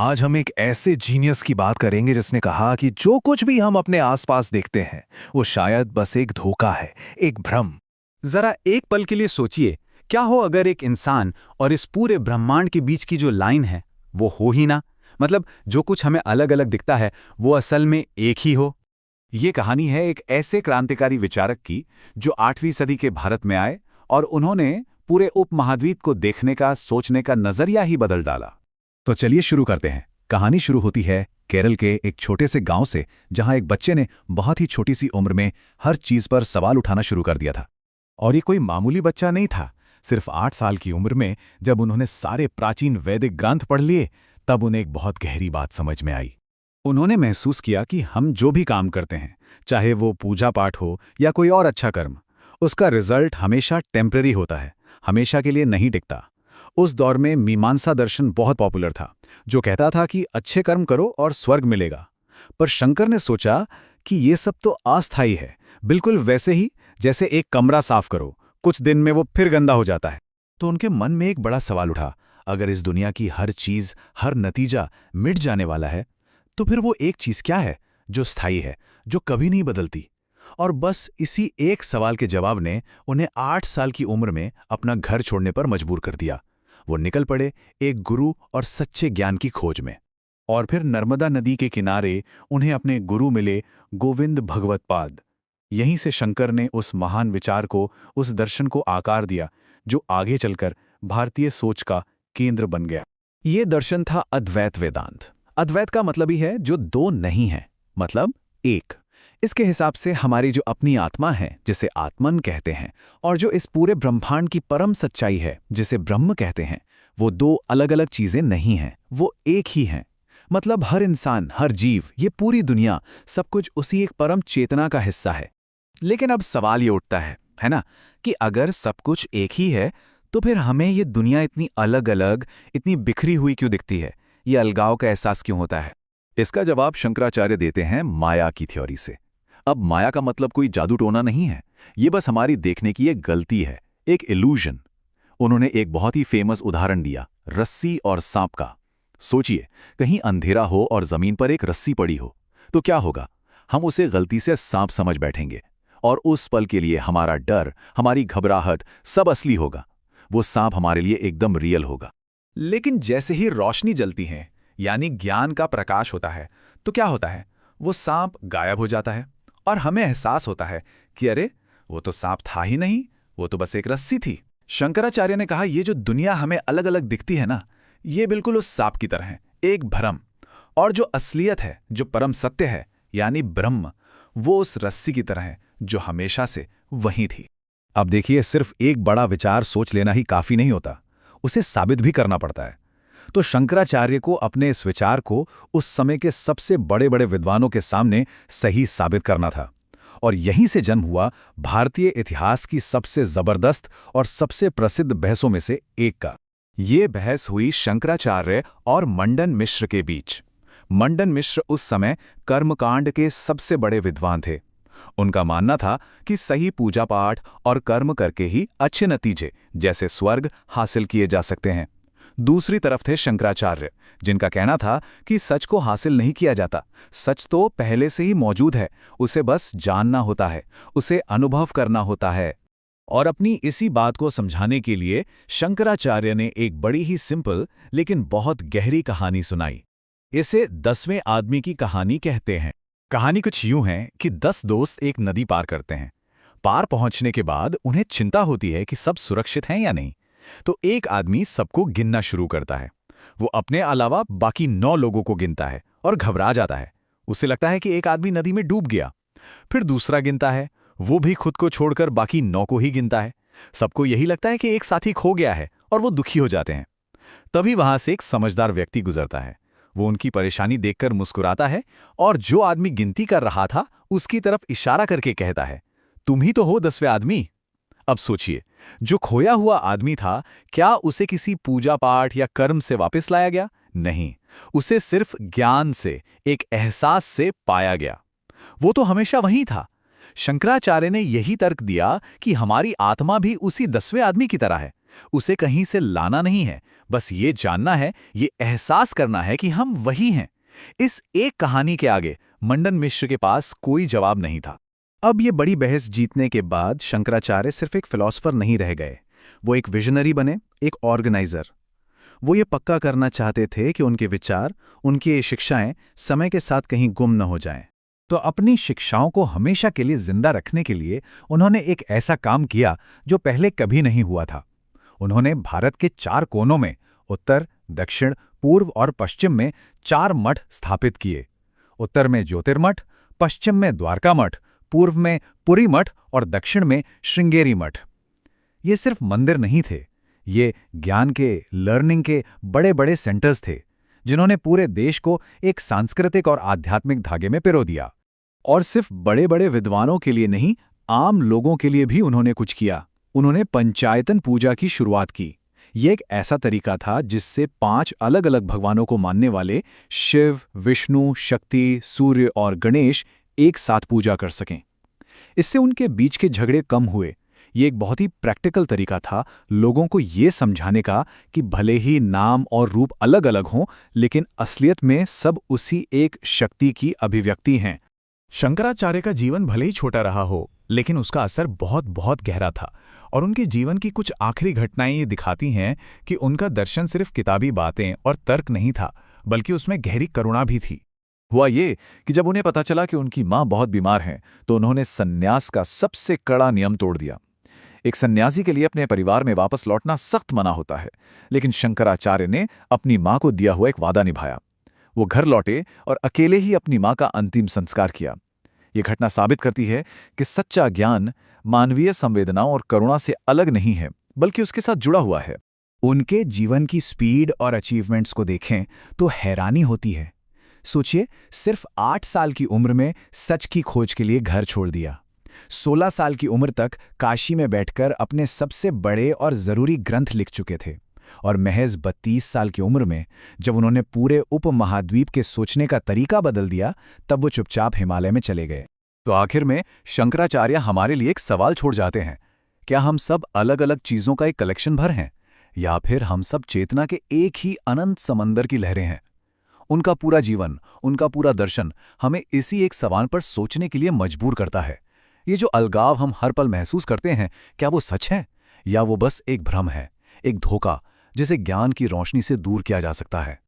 आज हम एक ऐसे जीनियस की बात करेंगे जिसने कहा कि जो कुछ भी हम अपने आसपास देखते हैं वो शायद बस एक धोखा है, एक भ्रम। जरा एक पल के लिए सोचिए, क्या हो अगर एक इंसान और इस पूरे ब्रह्मांड के बीच की जो लाइन है वो हो ही ना। मतलब जो कुछ हमें अलग अलग दिखता है वो असल में एक ही हो। ये कहानी है एक ऐसे क्रांतिकारी विचारक की जो 8वीं सदी के भारत में आए और उन्होंने पूरे उपमहाद्वीप को देखने का, सोचने का नजरिया ही बदल डाला। तो चलिए शुरू करते हैं। कहानी शुरू होती है केरल के एक छोटे से गांव से, जहां एक बच्चे ने बहुत ही छोटी सी उम्र में हर चीज पर सवाल उठाना शुरू कर दिया था। और ये कोई मामूली बच्चा नहीं था। सिर्फ 8 साल की उम्र में जब उन्होंने सारे प्राचीन वैदिक ग्रंथ पढ़ लिए, तब उन्हें एक बहुत गहरी बात समझ में आई। उन्होंने महसूस किया कि हम जो भी काम करते हैं, चाहे वो पूजा पाठ हो या कोई और अच्छा कर्म, उसका रिजल्ट हमेशा टेम्पररी होता है, हमेशा के लिए नहीं टिकता। उस दौर में मीमांसा दर्शन बहुत पॉपुलर था, जो कहता था कि अच्छे कर्म करो और स्वर्ग मिलेगा। पर शंकर ने सोचा कि ये सब तो अस्थायी है, बिल्कुल वैसे ही जैसे एक कमरा साफ करो, कुछ दिन में वो फिर गंदा हो जाता है। तो उनके मन में एक बड़ा सवाल उठा, अगर इस दुनिया की हर चीज, हर नतीजा मिट जाने वाला है, तो फिर वो एक चीज क्या है जो स्थायी है, जो कभी नहीं बदलती? और बस इसी एक सवाल के जवाब ने उन्हें 8 साल की उम्र में अपना घर छोड़ने पर मजबूर कर दिया। वो निकल पड़े एक गुरु और सच्चे ज्ञान की खोज में। और फिर नर्मदा नदी के किनारे उन्हें अपने गुरु मिले, गोविंद भगवत्पाद। यहीं से शंकर ने उस महान विचार को, उस दर्शन को आकार दिया जो आगे चलकर भारतीय सोच का केंद्र बन गया। ये दर्शन था अद्वैत वेदांत। अद्वैत का मतलब ही है जो दो नहीं है, मतलब एक। इसके हिसाब से हमारी जो अपनी आत्मा है, जिसे आत्मन कहते हैं, और जो इस पूरे ब्रह्मांड की परम सच्चाई है, जिसे ब्रह्म कहते हैं, वो दो अलग अलग चीजें नहीं हैं, वो एक ही हैं। मतलब हर इंसान, हर जीव, ये पूरी दुनिया, सब कुछ उसी एक परम चेतना का हिस्सा है। लेकिन अब सवाल ये उठता है ना, कि अगर सब कुछ एक ही है, तो फिर हमें ये दुनिया इतनी अलग अलग, इतनी बिखरी हुई क्यों दिखती है? ये अलगाव का एहसास क्यों होता है? इसका जवाब शंकराचार्य देते हैं माया की थ्योरी से। अब माया का मतलब कोई जादू टोना नहीं है, ये बस हमारी देखने की एक गलती है, एक इल्यूजन। उन्होंने एक बहुत ही फेमस उदाहरण दिया, रस्सी और सांप का। सोचिए, कहीं अंधेरा हो और जमीन पर एक रस्सी पड़ी हो, तो क्या होगा? हम उसे गलती से सांप समझ बैठेंगे, और उस पल के लिए हमारा डर, हमारी घबराहट सब असली होगा। वो सांप हमारे लिए एकदम रियल होगा। लेकिन जैसे ही रोशनी जलती है, यानी ज्ञान का प्रकाश होता है, तो क्या होता है? वो सांप गायब हो जाता है और हमें एहसास होता है कि अरे, वो तो सांप था ही नहीं, वो तो बस एक रस्सी थी। शंकराचार्य ने कहा, ये जो दुनिया हमें अलग अलग दिखती है ना, ये बिल्कुल उस सांप की तरह है, एक भ्रम। और जो असलियत है, जो परम सत्य है, यानी ब्रह्म, वो उस रस्सी की तरह है जो हमेशा से वहीं थी। अब देखिए, सिर्फ एक बड़ा विचार सोच लेना ही काफी नहीं होता, उसे साबित भी करना पड़ता है। तो शंकराचार्य को अपने इस विचार को उस समय के सबसे बड़े बड़े विद्वानों के सामने सही साबित करना था। और यहीं से जन्म हुआ भारतीय इतिहास की सबसे जबरदस्त और सबसे प्रसिद्ध बहसों में से एक का। ये बहस हुई शंकराचार्य और मंडन मिश्र के बीच। मंडन मिश्र उस समय कर्मकांड के सबसे बड़े विद्वान थे। उनका मानना था कि सही पूजा पाठ और कर्म करके ही अच्छे नतीजे, जैसे स्वर्ग, हासिल किए जा सकते हैं। दूसरी तरफ थे शंकराचार्य, जिनका कहना था कि सच को हासिल नहीं किया जाता, सच तो पहले से ही मौजूद है, उसे बस जानना होता है, उसे अनुभव करना होता है। और अपनी इसी बात को समझाने के लिए शंकराचार्य ने एक बड़ी ही सिंपल लेकिन बहुत गहरी कहानी सुनाई। इसे 10वें आदमी की कहानी कहते हैं। कहानी कुछ यूं है कि 10 दोस्त एक नदी पार करते हैं। पार पहुंचने के बाद उन्हें चिंता होती है कि सब सुरक्षित हैं या नहीं। तो एक आदमी सबको गिनना शुरू करता है। वो अपने अलावा बाकी 9 लोगों को गिनता है और घबरा जाता है। उसे लगता है कि एक आदमी नदी में डूब गया। फिर दूसरा गिनता है, वो भी खुद को छोड़कर बाकी 9 को ही गिनता है। सबको यही लगता है कि एक साथी खो गया है और वो दुखी हो जाते हैं। तभी वहां से एक समझदार व्यक्ति गुजरता है। वो उनकी परेशानी देखकर मुस्कुराता है और जो आदमी गिनती कर रहा था उसकी तरफ इशारा करके कहता है, तुम ही तो हो 10वें आदमी। अब सोचिए, जो खोया हुआ आदमी था, क्या उसे किसी पूजा पाठ या कर्म से वापस लाया गया? नहीं, उसे सिर्फ ज्ञान से, एक एहसास से पाया गया। वो तो हमेशा वहीं था। शंकराचार्य ने यही तर्क दिया कि हमारी आत्मा भी उसी 10वें आदमी की तरह है, उसे कहीं से लाना नहीं है, बस ये जानना है, ये एहसास करना है कि हम वही हैं। इस एक कहानी के आगे मंडन मिश्र के पास कोई जवाब नहीं था। अब ये बड़ी बहस जीतने के बाद शंकराचार्य सिर्फ एक फिलॉसफर नहीं रह गए, वो एक विजनरी बने, एक ऑर्गेनाइजर। वो ये पक्का करना चाहते थे कि उनके विचार, उनकी शिक्षाएं समय के साथ कहीं गुम न हो जाएं। तो अपनी शिक्षाओं को हमेशा के लिए जिंदा रखने के लिए उन्होंने एक ऐसा काम किया जो पहले कभी नहीं हुआ था। उन्होंने भारत के 4 कोनों में, उत्तर, दक्षिण, पूर्व और पश्चिम में 4 मठ स्थापित किए। उत्तर में ज्योतिर्मठ, पश्चिम में द्वारका मठ, पूर्व में पुरी मठ और दक्षिण में श्रृंगेरी मठ। ये सिर्फ मंदिर नहीं थे, ये ज्ञान के, लर्निंग के बड़े बड़े सेंटर्स थे, जिन्होंने पूरे देश को एक सांस्कृतिक और आध्यात्मिक धागे में पिरो दिया। और सिर्फ बड़े बड़े विद्वानों के लिए नहीं, आम लोगों के लिए भी उन्होंने कुछ किया। उन्होंने पंचायतन पूजा की शुरुआत की। ये एक ऐसा तरीका था जिससे 5 अलग अलग भगवानों को मानने वाले शिव, विष्णु, शक्ति, सूर्य और गणेश एक साथ पूजा कर सकें। इससे उनके बीच के झगड़े कम हुए। ये एक बहुत ही प्रैक्टिकल तरीका था लोगों को ये समझाने का कि भले ही नाम और रूप अलग अलग हों, लेकिन असलियत में सब उसी एक शक्ति की अभिव्यक्ति हैं। शंकराचार्य का जीवन भले ही छोटा रहा हो, लेकिन उसका असर बहुत बहुत गहरा था। और उनके जीवन की कुछ आखिरी घटनाएं ये दिखाती हैं कि उनका दर्शन सिर्फ किताबी बातें और तर्क नहीं था, बल्कि उसमें गहरी करुणा भी थी। हुआ ये कि जब उन्हें पता चला कि उनकी मां बहुत बीमार हैं, तो उन्होंने सन्यास का सबसे कड़ा नियम तोड़ दिया। एक सन्यासी के लिए अपने परिवार में वापस लौटना सख्त मना होता है, लेकिन शंकराचार्य ने अपनी मां को दिया हुआ एक वादा निभाया। वो घर लौटे और अकेले ही अपनी मां का अंतिम संस्कार किया। ये घटना साबित करती है कि सच्चा ज्ञान मानवीय संवेदनाओं और करुणा से अलग नहीं है, बल्कि उसके साथ जुड़ा हुआ है। उनके जीवन की स्पीड और अचीवमेंट्स को देखें तो हैरानी होती है। सोचिए, सिर्फ 8 साल की उम्र में सच की खोज के लिए घर छोड़ दिया। 16 साल की उम्र तक काशी में बैठकर अपने सबसे बड़े और जरूरी ग्रंथ लिख चुके थे। और महज 32 साल की उम्र में जब उन्होंने पूरे उपमहाद्वीप के सोचने का तरीका बदल दिया, तब वो चुपचाप हिमालय में चले गए। तो आखिर में शंकराचार्य हमारे लिए एक सवाल छोड़ जाते हैं। क्या हम सब अलग अलग चीजों का एक कलेक्शन भर हैं, या फिर हम सब चेतना के एक ही अनंत समंदर की लहरें हैं? उनका पूरा जीवन, उनका पूरा दर्शन हमें इसी एक सवाल पर सोचने के लिए मजबूर करता है। ये जो अलगाव हम हर पल महसूस करते हैं, क्या वो सच है, या वो बस एक भ्रम है, एक धोखा जिसे ज्ञान की रोशनी से दूर किया जा सकता है?